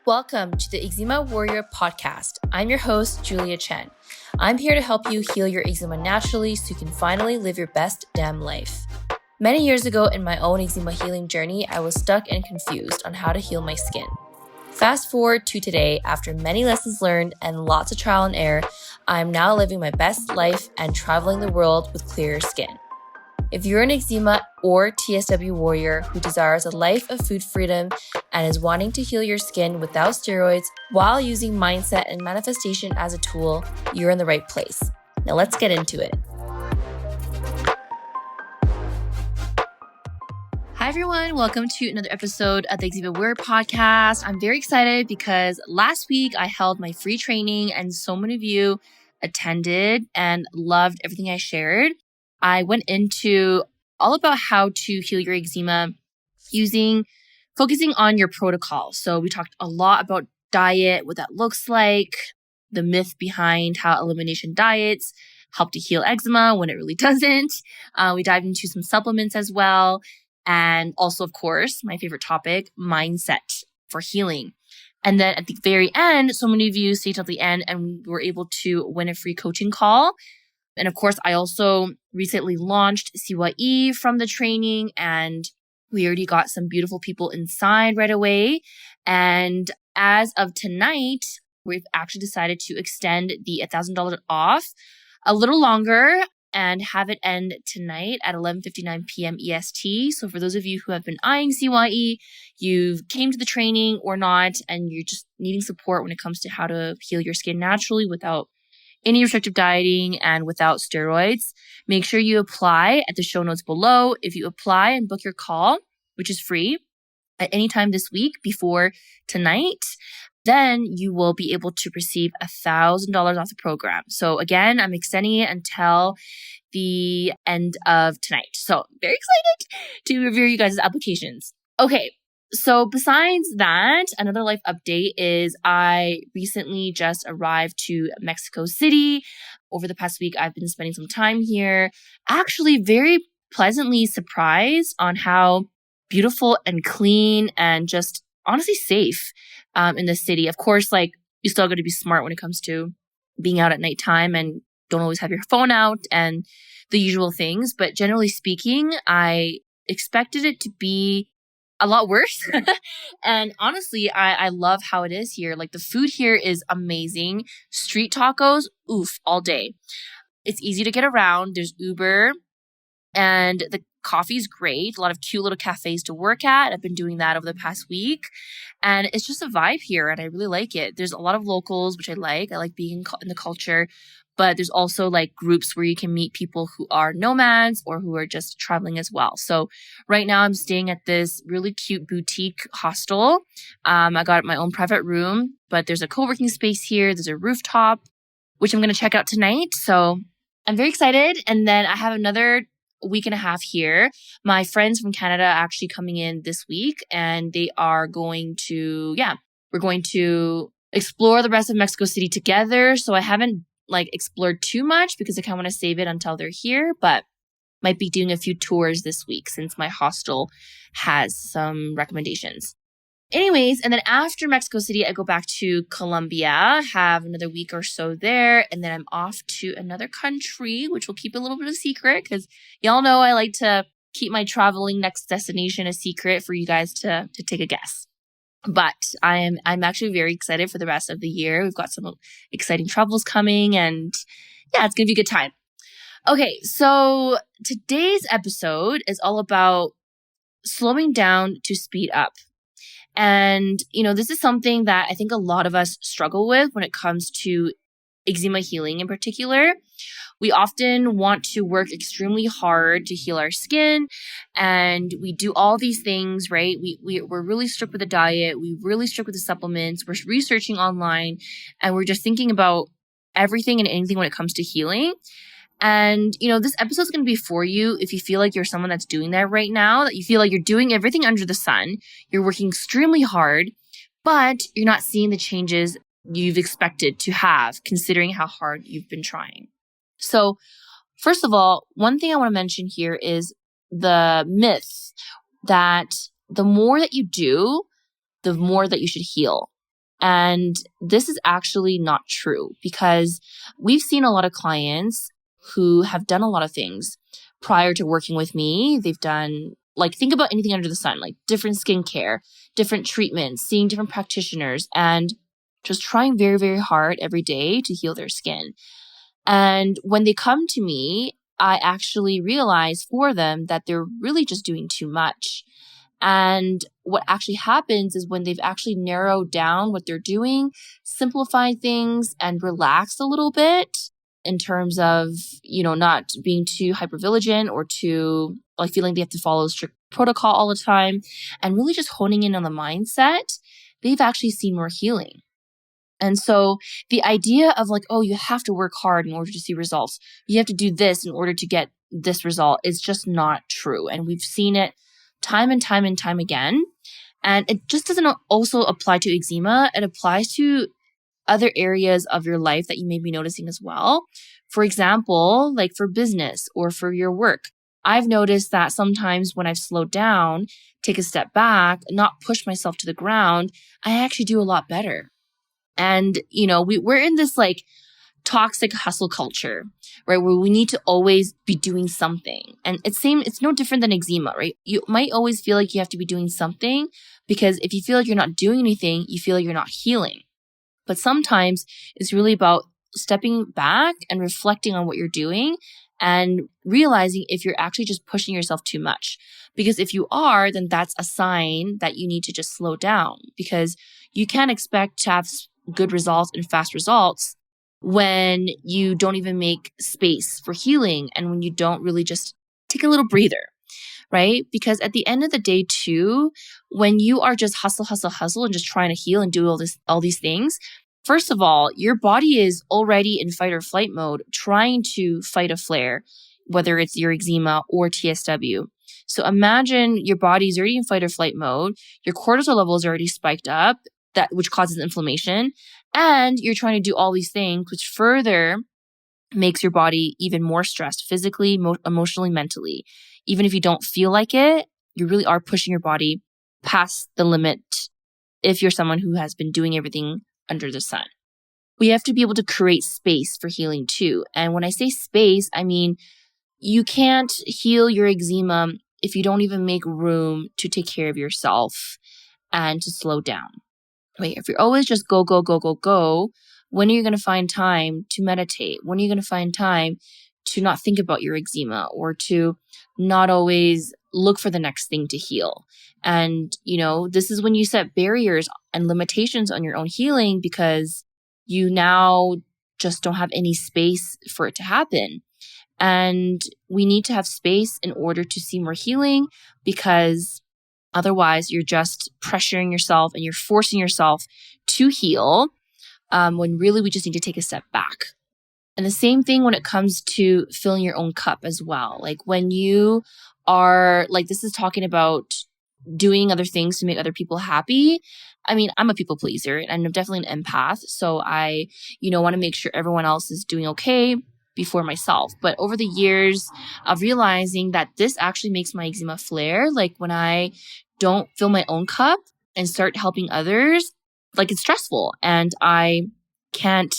Welcome to the Eczema Warrior podcast. I'm your host, Julia Chen. I'm here to help you heal your eczema naturally so you can finally live your best damn life. Many years ago in my own eczema healing journey, I was stuck and confused on how to heal my skin. Fast forward to today, after many lessons learned and lots of trial and error, I'm now living my best life and traveling the world with clearer skin. If you're an eczema or TSW warrior who desires a life of food freedom and is wanting to heal your skin without steroids while using mindset and manifestation as a tool, you're in the right place. Now let's get into it. Hi everyone, welcome to another episode of the Eczema Warrior podcast. I'm very excited because last week I held my free training and so many of you attended and loved everything I shared. I went into all about how to heal your eczema focusing on your protocol. So we talked a lot about diet, what that looks like, the myth behind how elimination diets help to heal eczema when it really doesn't. We dived into some supplements as well. And also, of course, my favorite topic, mindset for healing. And then at the very end, so many of you stayed till the end and were able to win a free coaching call. And of course, I also recently launched CYE from the training, and we already got some beautiful people inside right away. And as of tonight, we've actually decided to extend the $1,000 off a little longer and have it end tonight at 11:59 p.m. EST. So for those of you who have been eyeing CYE, you've came to the training or not, and you're just needing support when it comes to how to heal your skin naturally without any restrictive dieting and without steroids, make sure you apply at the show notes below. If you apply and book your call, which is free, at any time this week before tonight, then you will be able to receive $1,000 off the program. So again, I'm extending it until the end of tonight. So very excited to review you guys' applications. Okay. So besides that, another life update is I recently just arrived to Mexico City. Over the past week, I've been spending some time here. Actually, very pleasantly surprised on how beautiful and clean and just honestly safe in the city. Of course, you still got to be smart when it comes to being out at nighttime and don't always have your phone out and the usual things. But generally speaking, I expected it to be a lot worse. And honestly, I love how it is here. Like the food here is amazing. Street tacos, oof, all day. It's easy to get around. There's Uber and the coffee's great. A lot of cute little cafes to work at. I've been doing that over the past week. And it's just a vibe here and I really like it. There's a lot of locals, which I like. I like being in the culture. But there's also groups where you can meet people who are nomads or who are just traveling as well. So right now I'm staying at this really cute boutique hostel. I got my own private room, but there's a co-working space here. There's a rooftop, which I'm going to check out tonight. So I'm very excited. And then I have another week and a half here. My friends from Canada are actually coming in this week and they are going to, we're going to explore the rest of Mexico City together. So I haven't explored too much because I kind of want to save it until they're here, but might be doing a few tours this week since my hostel has some recommendations. Anyways, and then after Mexico City, I go back to Colombia, have another week or so there, and then I'm off to another country, which will keep a little bit of secret because y'all know I like to keep my traveling next destination a secret for you guys to take a guess. But I'm actually very excited for the rest of the year. We've got some exciting travels coming and it's going to be a good time. Okay, so today's episode is all about slowing down to speed up. And, this is something that I think a lot of us struggle with when it comes to eczema healing in particular. We often want to work extremely hard to heal our skin and we do all these things, right? We're really strict with the diet. We're really strict with the supplements. We're researching online and we're just thinking about everything and anything when it comes to healing. And, this episode is going to be for you if you feel like you're someone that's doing that right now, that you feel like you're doing everything under the sun. You're working extremely hard, but you're not seeing the changes you've expected to have considering how hard you've been trying. So first of all, one thing I want to mention here is the myth that the more that you do, the more that you should heal. And this is actually not true because we've seen a lot of clients who have done a lot of things prior to working with me. They've done, like, think about anything under the sun, like different skincare, different treatments, seeing different practitioners, and just trying very, very hard every day to heal their skin. And when they come to me, I actually realize for them that they're really just doing too much. And what actually happens is when they've actually narrowed down what they're doing, simplified things, and relaxed a little bit in terms of, not being too hypervigilant or too like feeling they have to follow strict protocol all the time, and really just honing in on the mindset, they've actually seen more healing. And so the idea of like, oh, you have to work hard in order to see results, you have to do this in order to get this result, is just not true. And we've seen it time and time and time again. And it just doesn't also apply to eczema. It applies to other areas of your life that you may be noticing as well. For example, like for business or for your work, I've noticed that sometimes when I've slowed down, take a step back, not push myself to the ground, I actually do a lot better. And, we're in this like toxic hustle culture, right? Where we need to always be doing something. And it's no different than eczema, right? You might always feel like you have to be doing something because if you feel like you're not doing anything, you feel like you're not healing. But sometimes it's really about stepping back and reflecting on what you're doing and realizing if you're actually just pushing yourself too much. Because if you are, then that's a sign that you need to just slow down, because you can't expect to have good results and fast results when you don't even make space for healing and when you don't really just take a little breather, right? Because at the end of the day too, when you are just hustle and just trying to heal and do all these things, first of all, your body is already in fight or flight mode trying to fight a flare, whether it's your eczema or TSW. So imagine your body's already in fight or flight mode, your cortisol level is already spiked up, which causes inflammation, and you're trying to do all these things, which further makes your body even more stressed physically, emotionally, mentally. Even if you don't feel like it, you really are pushing your body past the limit if you're someone who has been doing everything under the sun. We have to be able to create space for healing too. And when I say space, I mean, you can't heal your eczema if you don't even make room to take care of yourself and to slow down. Right? If you're always just go, when are you going to find time to meditate? When are you going to find time to not think about your eczema or to not always look for the next thing to heal? And, this is when you set barriers and limitations on your own healing because you now just don't have any space for it to happen. And we need to have space in order to see more healing, because otherwise you're just pressuring yourself and you're forcing yourself to heal when really we just need to take a step back. And the same thing when it comes to filling your own cup as well. Like when you are, like, this is talking about doing other things to make other people happy. I mean, I'm a people pleaser and I'm definitely an empath. So I, want to make sure everyone else is doing okay before myself. But over the years of realizing that this actually makes my eczema flare, like when I don't fill my own cup and start helping others, like it's stressful and I can't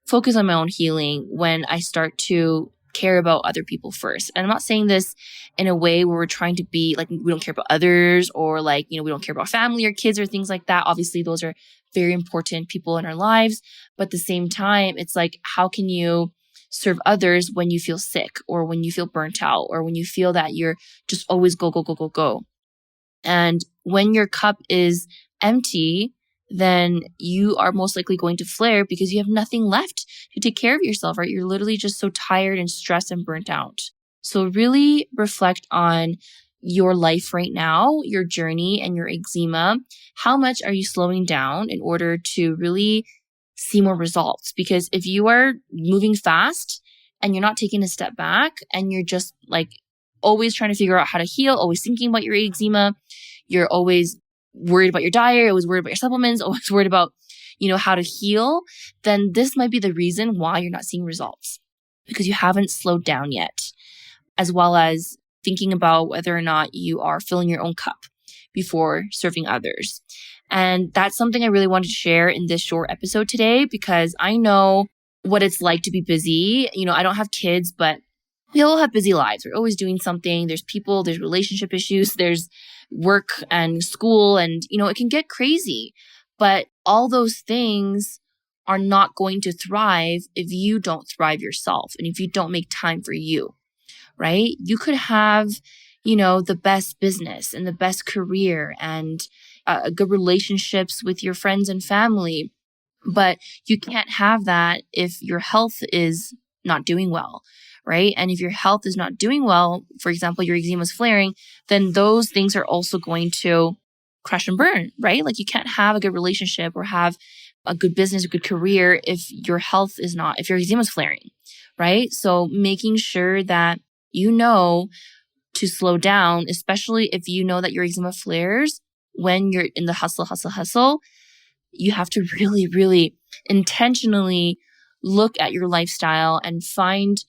focus on my own healing when I start to care about other people first. And I'm not saying this in a way where we're trying to be like, we don't care about others or like, we don't care about family or kids or things like that. Obviously, those are very important people in our lives. But at the same time, it's like, how can you serve others when you feel sick or when you feel burnt out or when you feel that you're just always go? And when your cup is empty, then you are most likely going to flare because you have nothing left to take care of yourself, right? You're literally just so tired and stressed and burnt out. So really reflect on your life right now, your journey and your eczema. How much are you slowing down in order to really see more results? Because if you are moving fast and you're not taking a step back and you're just like always trying to figure out how to heal, always thinking about your eczema, you're always worried about your diet, always worried about your supplements, always worried about, how to heal, then this might be the reason why you're not seeing results, because you haven't slowed down yet, as well as thinking about whether or not you are filling your own cup before serving others. And that's something I really wanted to share in this short episode today, because I know what it's like to be busy. I don't have kids, but we all have busy lives. We're always doing something. There's people, there's relationship issues, there's work and school, and, it can get crazy. But all those things are not going to thrive if you don't thrive yourself and if you don't make time for you, right? You could have, the best business and the best career and good relationships with your friends and family, but you can't have that if your health is not doing well, right? And if your health is not doing well, for example, your eczema is flaring, then those things are also going to crash and burn, right? Like you can't have a good relationship or have a good business, a good career if your health is not, if your eczema is flaring, right? So making sure that to slow down, especially if you know that your eczema flares when you're in the hustle, you have to really, really intentionally look at your lifestyle and find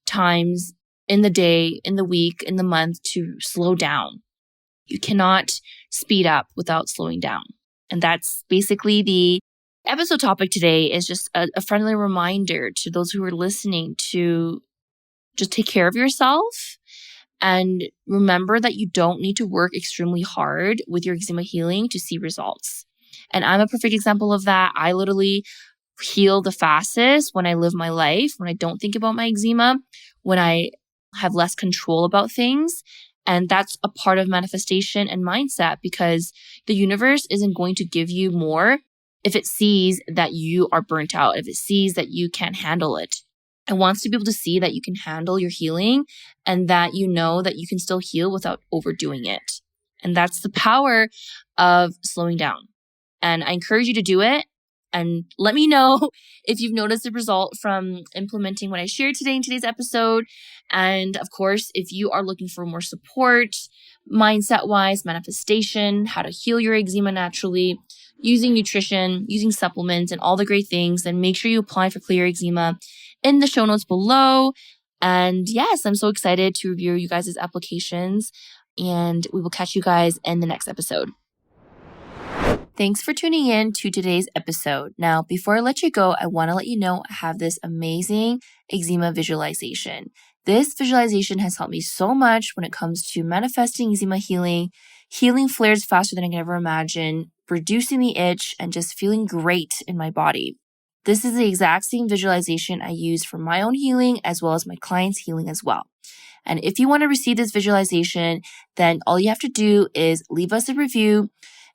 times in the day, in the week, in the month to slow down. You cannot speed up without slowing down. And that's basically the episode topic today, is just a friendly reminder to those who are listening to just take care of yourself and remember that you don't need to work extremely hard with your eczema healing to see results. And I'm a perfect example of that. I literally heal the fastest when I live my life, when I don't think about my eczema, when I have less control about things. And that's a part of manifestation and mindset, because the universe isn't going to give you more if it sees that you are burnt out, if it sees that you can't handle it. It wants to be able to see that you can handle your healing and that you know that you can still heal without overdoing it. And that's the power of slowing down. And I encourage you to do it. And let me know if you've noticed the result from implementing what I shared today in today's episode. And of course, if you are looking for more support, mindset-wise, manifestation, how to heal your eczema naturally, using nutrition, using supplements, and all the great things, then make sure you apply for Clear Eczema in the show notes below. And yes, I'm so excited to review you guys' applications, and we will catch you guys in the next episode. Thanks for tuning in to today's episode. Now, before I let you go, I want to let you know I have this amazing eczema visualization. This visualization has helped me so much when it comes to manifesting eczema healing flares faster than I can ever imagine, reducing the itch, and just feeling great in my body. This is the exact same visualization I use for my own healing as well as my clients' healing as well. And if you want to receive this visualization, then all you have to do is leave us a review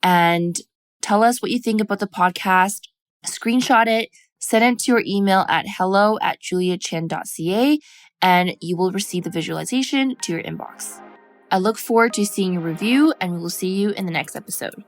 and tell us what you think about the podcast, screenshot it, send it to your email at hello@juliachin.ca, and you will receive the visualization to your inbox. I look forward to seeing your review, and we will see you in the next episode.